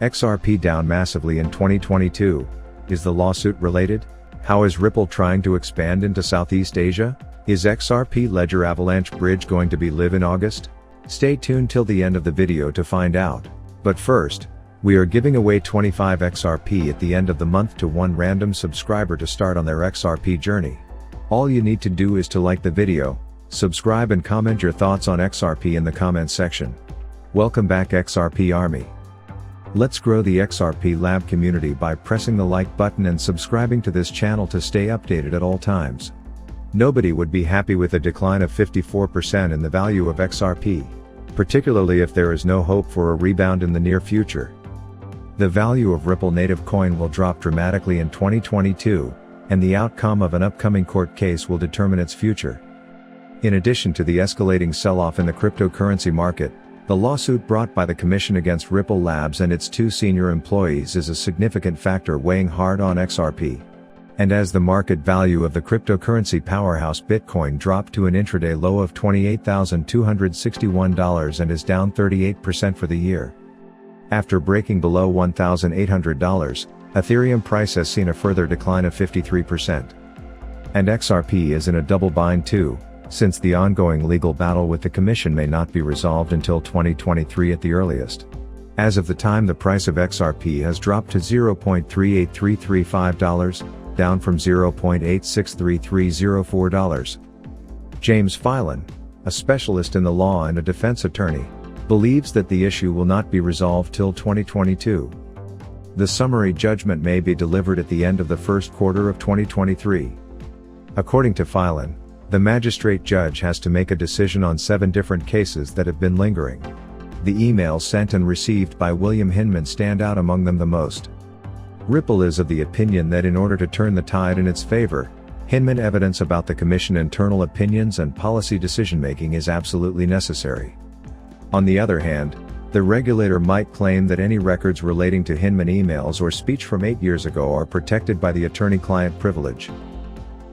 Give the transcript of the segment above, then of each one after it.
XRP down massively in 2022. Is the lawsuit related? How is Ripple trying to expand into Southeast Asia? Is XRP ledger Avalanche bridge going to be live in August? Stay tuned till the end of the video to find out. But first, we are giving away 25 XRP at the end of the month to one random subscriber to start on their XRP journey. All you need to do is to like the video, subscribe and comment your thoughts on XRP in the comments section. Welcome back XRP Army. Let's grow the XRP Lab community by pressing the like button and subscribing to this channel to stay updated at all times. Nobody would be happy with a decline of 54% in the value of XRP, particularly if there is no hope for a rebound in the near future. The value of Ripple native coin will drop dramatically in 2022, and the outcome of an upcoming court case will determine its future. In addition to the escalating sell-off in the cryptocurrency market, the lawsuit brought by the Commission against Ripple Labs and its two senior employees is a significant factor weighing hard on XRP. And as the market value of the cryptocurrency powerhouse Bitcoin dropped to an intraday low of $28,261 and is down 38% for the year. After breaking below $1,800, Ethereum price has seen a further decline of 53%. And XRP is in a double bind too, since the ongoing legal battle with the Commission may not be resolved until 2023 at the earliest. As of the time, the price of XRP has dropped to $0.38335, down from $0.86334. James Phelan, a specialist in the law and a defense attorney, believes that the issue will not be resolved till 2022. The summary judgment may be delivered at the end of the first quarter of 2023. According to Phelan, the magistrate judge has to make a decision on 7 different cases that have been lingering. The emails sent and received by William Hinman stand out among them the most. Ripple is of the opinion that in order to turn the tide in its favor, Hinman evidence about the Commission internal opinions and policy decision-making is absolutely necessary. On the other hand, the regulator might claim that any records relating to Hinman emails or speech from 8 years ago are protected by the attorney-client privilege.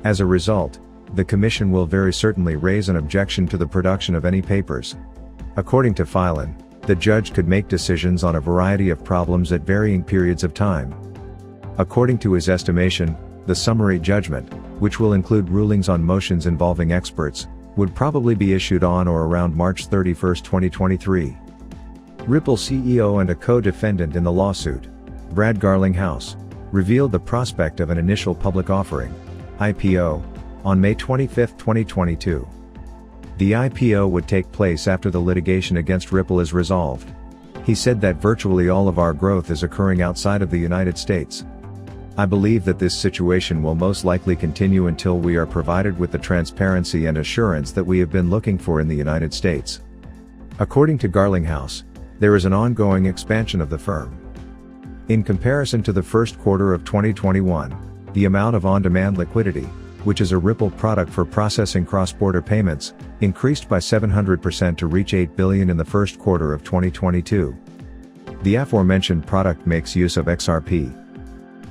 As a result, the Commission will very certainly raise an objection to the production of any papers. According to Phelan, the judge could make decisions on a variety of problems at varying periods of time. According to his estimation, the summary judgment, which will include rulings on motions involving experts, would probably be issued on or around March 31, 2023. Ripple CEO and a co-defendant in the lawsuit, Brad Garlinghouse, revealed the prospect of an initial public offering, IPO, on May 25, 2022. The IPO would take place after the litigation against Ripple is resolved. He said that virtually all of our growth is occurring outside of the United States. I believe that this situation will most likely continue until we are provided with the transparency and assurance that we have been looking for in the United States. According to Garlinghouse, there is an ongoing expansion of the firm. In comparison to the first quarter of 2021, the amount of on-demand liquidity, which is a Ripple product for processing cross-border payments, increased by 700% to reach $8 billion in the first quarter of 2022. The aforementioned product makes use of XRP.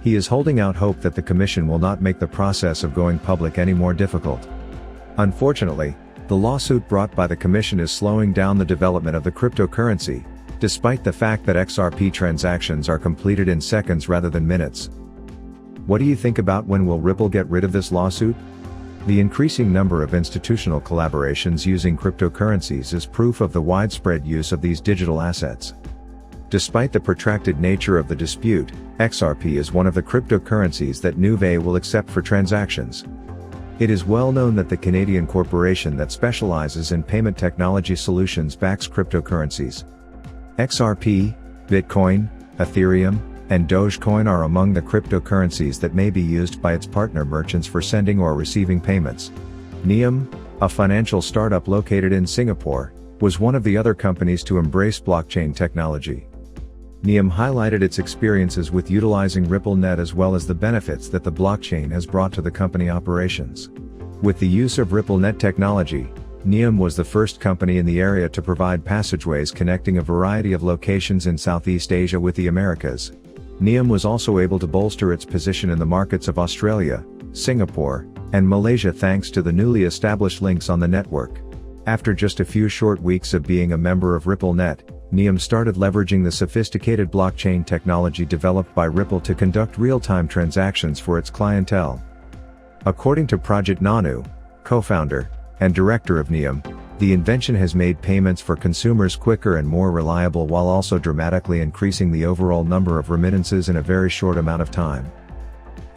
He is holding out hope that the Commission will not make the process of going public any more difficult. Unfortunately, the lawsuit brought by the Commission is slowing down the development of the cryptocurrency, despite the fact that XRP transactions are completed in seconds rather than minutes. What do you think about when will Ripple get rid of this lawsuit? The increasing number of institutional collaborations using cryptocurrencies is proof of the widespread use of these digital assets. Despite the protracted nature of the dispute, XRP is one of the cryptocurrencies that Nuvei will accept for transactions. It is well known that the Canadian corporation that specializes in payment technology solutions backs cryptocurrencies. XRP, Bitcoin, Ethereum, and Dogecoin are among the cryptocurrencies that may be used by its partner merchants for sending or receiving payments. Nium, a financial startup located in Singapore, was one of the other companies to embrace blockchain technology. Nium highlighted its experiences with utilizing RippleNet as well as the benefits that the blockchain has brought to the company operations. With the use of RippleNet technology, Nium was the first company in the area to provide passageways connecting a variety of locations in Southeast Asia with the Americas. Nium was also able to bolster its position in the markets of Australia, Singapore, and Malaysia thanks to the newly established links on the network. After just a few short weeks of being a member of RippleNet, NEOM started leveraging the sophisticated blockchain technology developed by Ripple to conduct real-time transactions for its clientele. According to Project Nanu, co-founder and director of NEOM, the invention has made payments for consumers quicker and more reliable while also dramatically increasing the overall number of remittances in a very short amount of time.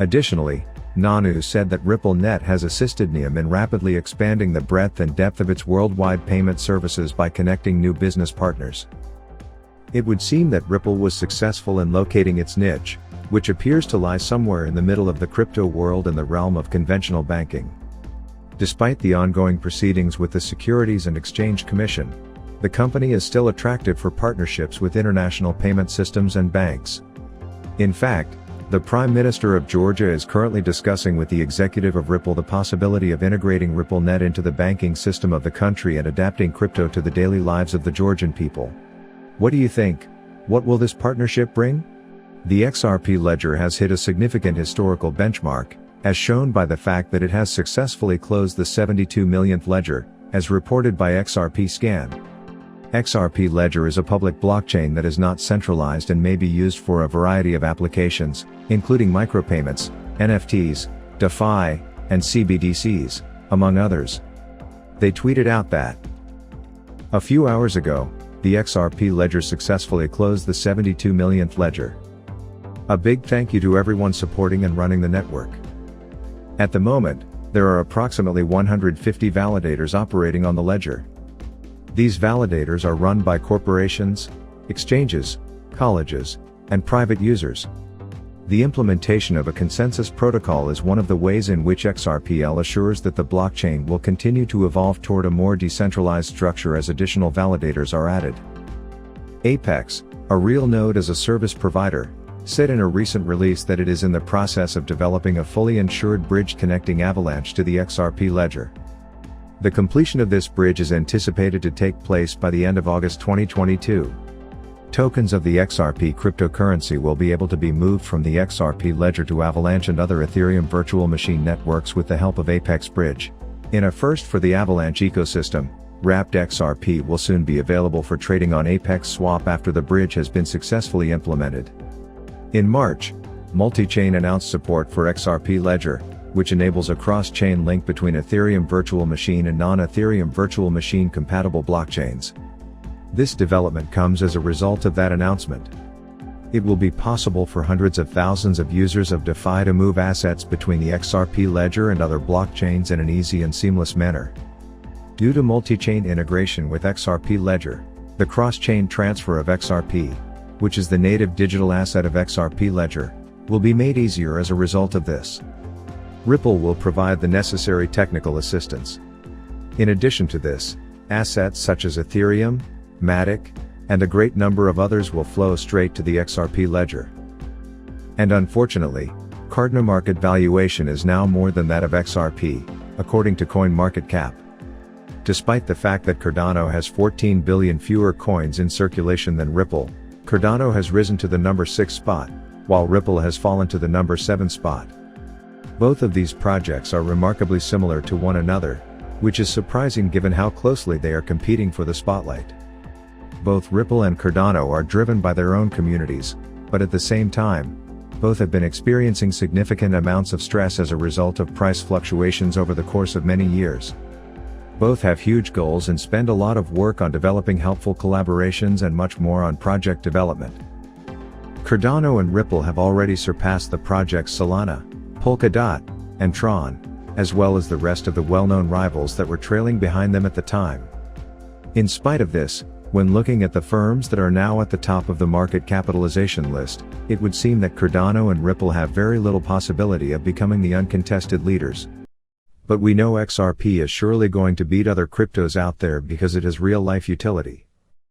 Additionally, Nanu said that RippleNet has assisted NEOM in rapidly expanding the breadth and depth of its worldwide payment services by connecting new business partners. It would seem that Ripple was successful in locating its niche, which appears to lie somewhere in the middle of the crypto world and the realm of conventional banking. Despite the ongoing proceedings with the Securities and Exchange Commission, the company is still attractive for partnerships with international payment systems and banks. In fact, the Prime Minister of Georgia is currently discussing with the executive of Ripple the possibility of integrating RippleNet into the banking system of the country and adapting crypto to the daily lives of the Georgian people. What do you think? What will this partnership bring? The XRP ledger has hit a significant historical benchmark, as shown by the fact that it has successfully closed the 72 millionth ledger, as reported by XRP Scan. XRP Ledger is a public blockchain that is not centralized and may be used for a variety of applications, including micropayments, NFTs, DeFi, and CBDCs, among others. They tweeted out that a few hours ago, the XRP Ledger successfully closed the 72 millionth ledger. A big thank you to everyone supporting and running the network. At the moment, there are approximately 150 validators operating on the ledger. These validators are run by corporations, exchanges, colleges, and private users. The implementation of a consensus protocol is one of the ways in which XRPL assures that the blockchain will continue to evolve toward a more decentralized structure as additional validators are added. Apex, a real node as a service provider, said in a recent release that it is in the process of developing a fully insured bridge connecting Avalanche to the XRP ledger. The completion of this bridge is anticipated to take place by the end of August 2022. Tokens of the XRP cryptocurrency will be able to be moved from the XRP ledger to Avalanche and other Ethereum virtual machine networks with the help of Apex Bridge. In a first for the Avalanche ecosystem, wrapped XRP will soon be available for trading on Apex Swap after the bridge has been successfully implemented. In March, Multichain announced support for XRP Ledger, which enables a cross-chain link between Ethereum virtual machine and non-Ethereum virtual machine compatible blockchains. This development comes as a result of that announcement. It will be possible for hundreds of thousands of users of DeFi to move assets between the XRP ledger and other blockchains in an easy and seamless manner. Due to multi-chain integration with XRP Ledger, the cross-chain transfer of XRP, which is the native digital asset of XRP Ledger, will be made easier as a result of this. Ripple will provide the necessary technical assistance. In addition to this, assets such as Ethereum, Matic, and a great number of others will flow straight to the XRP ledger. And unfortunately, Cardano market valuation is now more than that of XRP, according to CoinMarketCap. Despite the fact that Cardano has 14 billion fewer coins in circulation than Ripple, Cardano has risen to the number 6 spot, while Ripple has fallen to the number 7 spot. Both of these projects are remarkably similar to one another, which is surprising given how closely they are competing for the spotlight. Both Ripple and Cardano are driven by their own communities, but at the same time, both have been experiencing significant amounts of stress as a result of price fluctuations over the course of many years. Both have huge goals and spend a lot of work on developing helpful collaborations and much more on project development. Cardano and Ripple have already surpassed the projects Solana, Polkadot, and Tron, as well as the rest of the well-known rivals that were trailing behind them at the time. In spite of this, when looking at the firms that are now at the top of the market capitalization list, it would seem that Cardano and Ripple have very little possibility of becoming the uncontested leaders. But we know XRP is surely going to beat other cryptos out there because it has real-life utility.